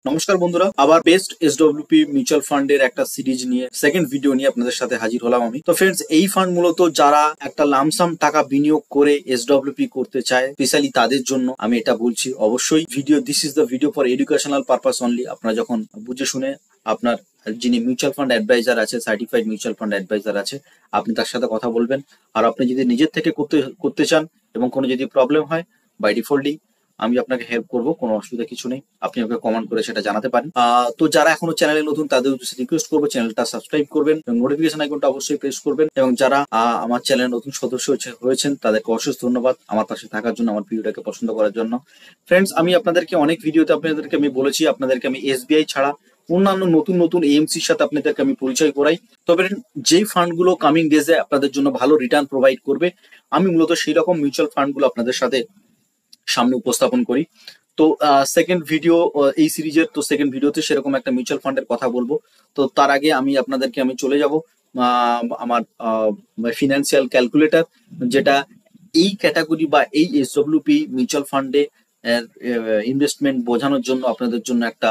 নমস্কার বন্ধুরা, আবার বেস্ট এসডব্লিউপি মিউচুয়াল ফান্ডের একটা সিরিজ নিয়ে সেকেন্ড ভিডিও নিয়ে আপনাদের সাথে হাজির হলাম আমি। তো ফ্রেন্ডস, এই ফান্ড মূলত যারা একটা লামসাম টাকা বিনিয়োগ করে এসডব্লিউপি করতে চায়, স্পেশালি তাদের জন্য আমি এটা বলছি। অবশ্যই this is the video for educational purpose only. আপনারা যখন বুঝে শুনে আপনার যিনি মিউচুয়াল ফান্ড অ্যাডভাইজার আছে, সার্টিফাইড মিউচুয়াল ফান্ড অ্যাডভাইজার আছে, আপনি তার সাথে কথা বলবেন। আর আপনি যদি নিজের থেকে করতে চান এবং কোনো যদি প্রবলেম হয়, বাই ডিফল্টলি আমি আপনাকে হেল্প করবো, কোনো অসুবিধা কিছু নেই। আপনি আমাকে কমেন্ট করে সেটা জানাতে পারেন। তো যারা এখনো চ্যানেলে নতুন তাদের উদ্দেশ্যে রিকোয়েস্ট করবো, চ্যানেলটা সাবস্ক্রাইব করবেন এবং নোটিফিকেশন আইকনটা অবশ্যই প্রেস করবেন। এবং যারা আমার চ্যানেলের নতুন সদস্য হয়েছেন তাদেরকে অশেষ ধন্যবাদ আমার পাশে থাকার জন্য, আমার ভিডিওটাকে পছন্দ করার জন্য। ফ্রেন্ডস, আমি আপনাদেরকে অনেক ভিডিওতে আমি বলেছি আপনাদেরকে আমি এসবিআই ছাড়া অন্যান্য নতুন নতুন এএমসির সাথে আপনাদেরকে আমি পরিচয় করাই। তবে যেই ফান্ডগুলো কামিং ডেজে আপনাদের জন্য ভালো রিটার্ন প্রোভাইড করবে, আমি মূলত সেই রকম মিউচুয়াল ফান্ডগুলো আপনাদের সাথে সামনে উপস্থাপন করি। তো সেকেন্ড ভিডিও এই সিরিজের, তো সেকেন্ড ভিডিওতে সেরকম একটা মিউচুয়াল ফান্ডের কথা বলবো। তো তার আগে আমি চলে যাব আমার ফিনান্সিয়াল ক্যালকুলেটর, যেটা এই ক্যাটাগরি বা এই এসডব্লিউপি মিউচুয়াল ফান্ডে ইনভেস্টমেন্ট বোঝানোর জন্য আপনাদের জন্য একটা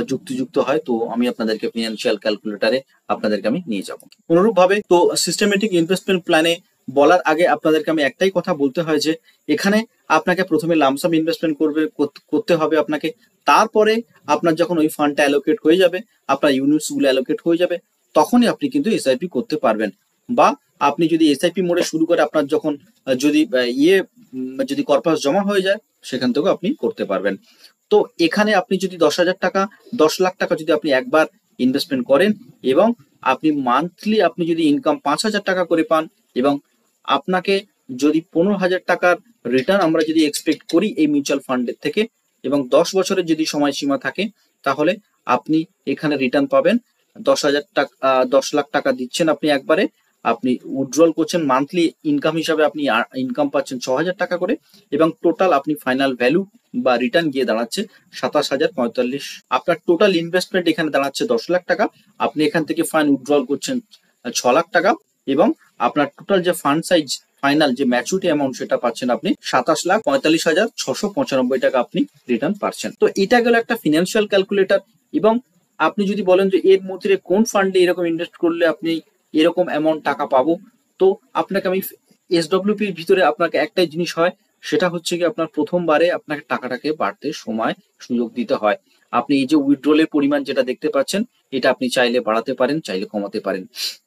যুক্তিযুক্ত হয়। তো আমি আপনাদেরকে ফিনান্সিয়াল ক্যালকুলেটরে আপনাদেরকে আমি নিয়ে যাব। অনুরূপভাবে তো সিস্টেমেটিক ইনভেস্টমেন্ট প্ল্যানে বলার আগে আপনাদেরকে আমি একটাই কথা বলতে হয় যে এখানে আপনাকে প্রথমে লামসাম ইনভেস্টমেন্ট করতে হবে আপনাকে। তারপরে আপনার যখন ওই ফান্ডটা অ্যালোকেট হয়ে যাবে, আপনার ইউনিটস গুলো অ্যালোকেট হয়ে যাবে, তখনই আপনি কিন্তু এসআইপি করতে পারবেন। বা আপনি যদি এসআইপি মোডে শুরু করে আপনার যখন যদি যদি কর্পাস জমা হয়ে যায়, সেখান থেকেও আপনি করতে পারবেন। তো এখানে আপনি যদি 10,000 টাকা 10 লাখ টাকা যদি আপনি একবার ইনভেস্টমেন্ট করেন এবং আপনি মান্থলি আপনি যদি ইনকাম 5,000 টাকা করে পান এবং আপনাকে যদি 15,000 টাকার রিটার্ন আমরা যদি এক্সপেক্ট করি এই মিউচুয়াল ফান্ডের থেকে, এবং 10 বছরের যদি সময়সীমা থাকে, তাহলে আপনি এখানে রিটার্ন পাবেন 10,000 টাকা। 10 লাখ টাকা দিচ্ছেন আপনি একবারে, আপনি উইথড্রল করছেন, মান্থলি ইনকাম হিসাবে আপনি ইনকাম পাচ্ছেন 6,000 টাকা করে, এবং টোটাল আপনি ফাইনাল ভ্যালু বা রিটার্ন গিয়ে দাঁড়াচ্ছে 27,045। আপনার টোটাল ইনভেস্টমেন্ট এখানে দাঁড়াচ্ছে 10 লাখ টাকা। আপনি এখান থেকে ফাইন উইথড্রল করছেন 6 লাখ টাকা, এবং আপনার টোটাল যে ফান্ড সাইজ ফাইনাল যে ম্যাচুরিটি অ্যামাউন্ট সেটা পাচ্ছেন আপনি 27,45,695 টাকা আপনি রিটার্ন পাচ্ছেন। তো এটা গেল একটা ফিনান্সিয়াল ক্যালকুলেটর। এবং আপনি যদি বলেন যে এর মধ্যে কোন ফান্ডে এরকম ইনভেস্ট করলে আপনি এরকম অ্যামাউন্ট টাকা পাবো, তো আপনাকে আমি এসডব্লিউপির ভিতরে আপনাকে একটাই জিনিস হয়, সেটা হচ্ছে কি আপনার প্রথমবারে আপনাকে টাকাটাকে বাড়তে সময় সুযোগ দিতে হয়। আপনি এই যে উইথড্রলের পরিমাণ যেটা দেখতে পাচ্ছেন, এটা আপনি চাইলে বাড়াতে পারেন, চাইলে কমাতে পারেন।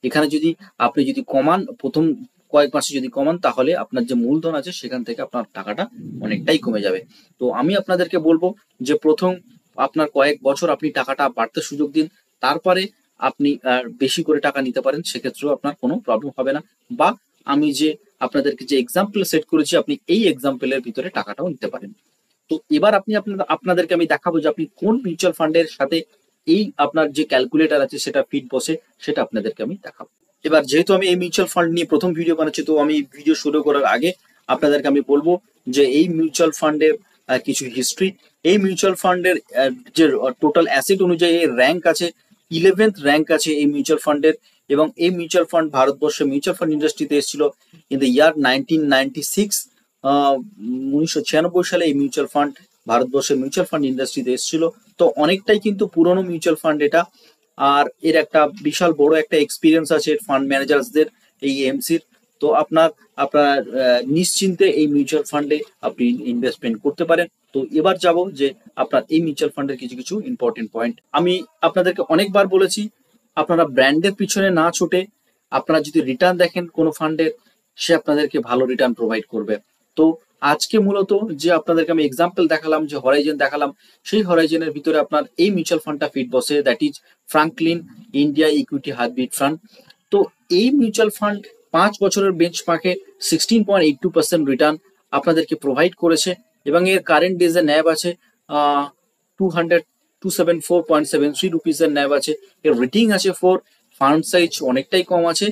এখানে যদি আপনি যদি কমান, প্রথম কয়েক মাসে যদি কমান, তাহলে আপনার যে মূলধন আছে সেখান থেকে আপনার টাকাটা অনেকটাই কমে যাবে। তো আমি আপনাদেরকে বলবো যে প্রথম আপনার কয়েক বছর আপনি টাকাটা বাড়তে সুযোগ দিন, তারপরে আপনি বেশি করে টাকা নিতে পারেন, সেক্ষেত্রেও আপনার কোনো প্রবলেম হবে না। বা আমি যে আপনাদেরকে যে এক্সাম্পল সেট করেছি, আপনি এই এক্সাম্পলের ভিতরে টাকাটাও নিতে পারেন। তো এবার আপনাদেরকে আমি দেখাবো যে আপনি কোন মিউচুয়াল ফান্ডের সাথে এই আপনার যে ক্যালকুলেটর আছে সেটা ফিট বসে, সেটা আপনাদেরকে আমি দেখাবো। এবার যেহেতু আমি এই মিউচুয়াল ফান্ড নিয়ে প্রথম ভিডিও বানাচ্ছি, তো আমি ভিডিও শুরু করার আগে আপনাদেরকে আমি বলবো যে এই মিউচুয়াল ফান্ডের কিছু হিস্ট্রি। এই মিউচুয়াল ফান্ডের যে টোটাল অ্যাসেট অনুযায়ী র্যাঙ্ক আছে, 11th র্যাঙ্ক আছে এই মিউচুয়াল ফান্ডের। এবং এই মিউচুয়াল ফান্ড ভারতবর্ষে মিউচুয়াল ফান্ড ইন্ডাস্ট্রিতে এসেছিল ইন দ্য ইয়ার 1996। 1996 সালে এই মিউচুয়াল ফান্ড ভারতবর্ষের মিউচুয়াল ফান্ড ইন্ডাস্ট্রিতে এসেছিল। তো অনেকটাই কিন্তু পুরনো মিউচুয়াল ফান্ড এটা। আর এর একটা বিশাল বড় একটা এক্সপিরিয়েন্স আছে ফান্ড ম্যানেজার্সদের এই এমসির। তো আপনার নিশ্চিন্তে এই মিউচুয়াল ফান্ডে আপনি ইনভেস্টমেন্ট করতে পারেন। তো এবার যাব যে আপনার এই মিউচুয়াল ফান্ডের কিছু কিছু ইম্পর্টেন্ট পয়েন্ট। আমি আপনাদেরকে অনেকবার বলেছি, আপনারা ব্র্যান্ডের পিছনে না ছুটে আপনারা যদি রিটার্ন দেখেন কোনো ফান্ডের, সে আপনাদেরকে ভালো রিটার্ন প্রোভাইড করবে। তো আজকে মূলত যে আপনাদেরকে আমি এক্সাম্পল দেখালাম, যে হরাইজন দেখালাম, সেই হরাইজনের ভিতরে আপনার এই মিউচুয়াল ফান্ডটা ফিট বসে, that is Franklin India equity hybrid fund. তো এই মিউচুয়াল ফান্ড 5 বছরের বেঞ্চমার্কে 16.82% রিটার্ন আপনাদেরকে প্রোভাইড করেছে, এবং এর কারেন্ট ডেজে ন্যাব আছে 274.73 রুপিসের ন্যাব আছে। এর রেটিং আছে 4, ফান্ড সাইজ অনেকটাই কম আছে,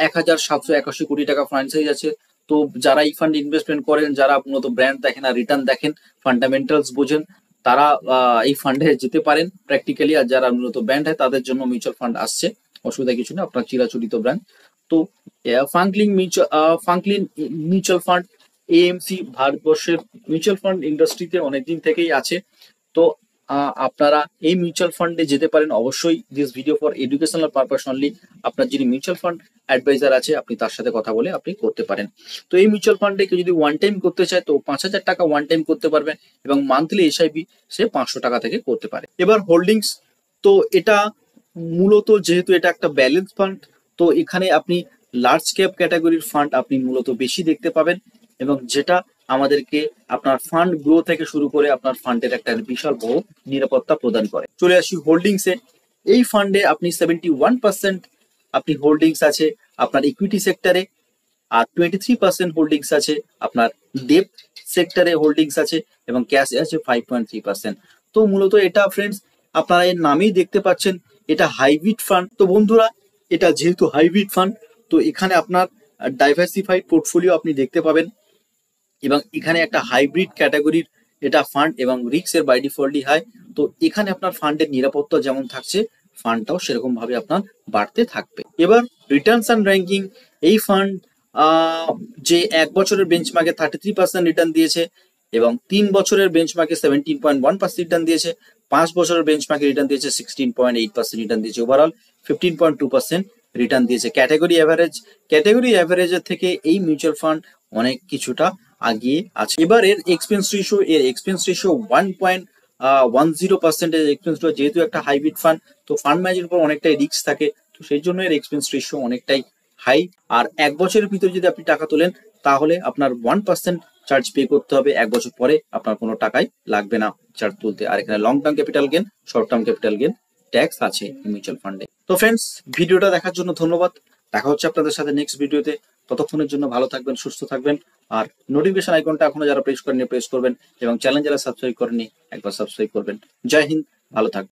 1,781 কোটি টাকা ফান্ড সাইজ আছে। তো যারা এই ফান্ড ইনভেস্টমেন্ট করেন, যারা মূলত ব্র্যান্ড দেখেন আর রিটার্ন দেখেন, ফান্ডামেন্টালস বোঝেন, তারা এই ফান্ডে যেতে পারেন প্র্যাকটিক্যালি। আর যারা মূলত ব্র্যান্ড হয় তাদের জন্য মিউচুয়াল ফান্ড আসছে, অসুবিধা কিছু না, আপনার চিরাচরিত ব্র্যান্ড। তো ফ্রাঙ্কলিন মিউচুয়াল ফান্ড এএমসি ভারতবর্ষের মিউচুয়াল ফান্ড ইন্ডাস্ট্রিতে অনেকদিন থেকেই আছে। তো আপনারা এই মিউচুয়াল ফান্ডে যেতে পারেন। অবশ্যই this video for educational purpose only. আপনার যিনি মিউচুয়াল ফান্ড অ্যাডভাইজার আছে আপনি তার সাথে কথা বলে আপনি করতে পারেন। তো এই মিউচুয়াল ফান্ডে কেউ যদি ওয়ান টাইম করতে চায় তো 5,000 টাকা ওয়ান টাইম করতে পারবেন এবং মান্থলি এসআইপি সে 500 টাকা থেকে করতে পারে। এবার হোল্ডিংস, তো এটা মূলত যেহেতু এটা একটা ব্যালেন্স ফান্ড, তো এখানে আপনি লার্জ ক্যাপ ক্যাটাগরির ফান্ড আপনি মূলত বেশি দেখতে পাবেন এবং যেটা আমাদেরকে আপনার ফান্ড গ্রো থেকে শুরু করে আপনার ফান্ডের একটা বিশাল বড় নিরাপত্তা প্রদান করে। চলে আসি হোল্ডিংসে। এই ফান্ডে আপনি 71% আপনি হোল্ডিংস আছে আপনার ইকুইটি সেক্টরে, আর 23% হোল্ডিংস আছে আপনার ডেট সেক্টরে হোল্ডিংস আছে এবং ক্যাশ আছে 5.3%। তো মূলত এটা ফ্রেন্ডস আপনারা এর নামেই দেখতে পাচ্ছেন এটা হাইব্রিড ফান্ড। তো বন্ধুরা এটা যেহেতু হাইব্রিড ফান্ড তো এখানে আপনার ডাইভার্সিফাইড পোর্টফোলিও আপনি দেখতে পাবেন এবং এখানে একটা হাইব্রিড ক্যাটাগরির এটা ফান্ড এবং রিস্ক এর বাই ডিফল্টই হাই। তো এখানে আপনার ফান্ডের নিরাপত্তা যেমন থাকছে ফান্ডটাও সেরকম ভাবে আপনার বাড়তে থাকবে। এবার রিটার্নস অ্যান্ড র্যাঙ্কিং, এই ফান্ড যে 1 বছরের বেঞ্চমার্কে 33% রিটার্ন দিয়েছে এবং 3 বছরের বেঞ্চমার্কে 17.1% রিটার্ন দিয়েছে, 5 বছরের বেঞ্চমার্কে রিটার্ন দিয়েছে 16.8% রিটার্ন দিয়েছে, ওভারঅল 15.2% রিটার্ন দিয়েছে। ক্যাটাগরি অ্যাভারেজের থেকে এই মিউচুয়াল ফান্ড অনেক কিছুটা আগিয়ে আছে। এবার এর এক্সপেন্স রেশিও 1.10% এক্সপেন্স রেশিও। যেহেতু একটা হাইব্রিড ফান্ড তো ফান্ড ম্যানেজারের উপর অনেকটাই রিস্ক থাকে, তো সেই জন্য এর এক্সপেন্স রেশিও অনেকটাই হাই। আর 1 বছরের ভিতরে যদি আপনি টাকা তোলেন তাহলে আপনার 1% চার্জ পে করতে হবে, 1 বছর পরে আপনার কোনো টাকাই লাগবে না চার্জ তুলতে। আর এখানে long term capital gain, short term capital gain tax আছে মিউচুয়াল ফান্ডে। তো ফ্রেন্ডস ভিডিওটা দেখার জন্য ধন্যবাদ। দেখা হচ্ছে আপনাদের সাথে নেক্সট ভিডিওতে। ততক্ষণের জন্য ভালো থাকবেন, সুস্থ থাকবেন। আর নোটিফিকেশন আইকনটা এখনো যারা প্রেস করেনি প্রেস করবেন এবং চ্যানেল যারা সাবস্ক্রাইব করেনি একবার সাবস্ক্রাইব করবেন। জয় হিন্দ, ভালো থাকবেন।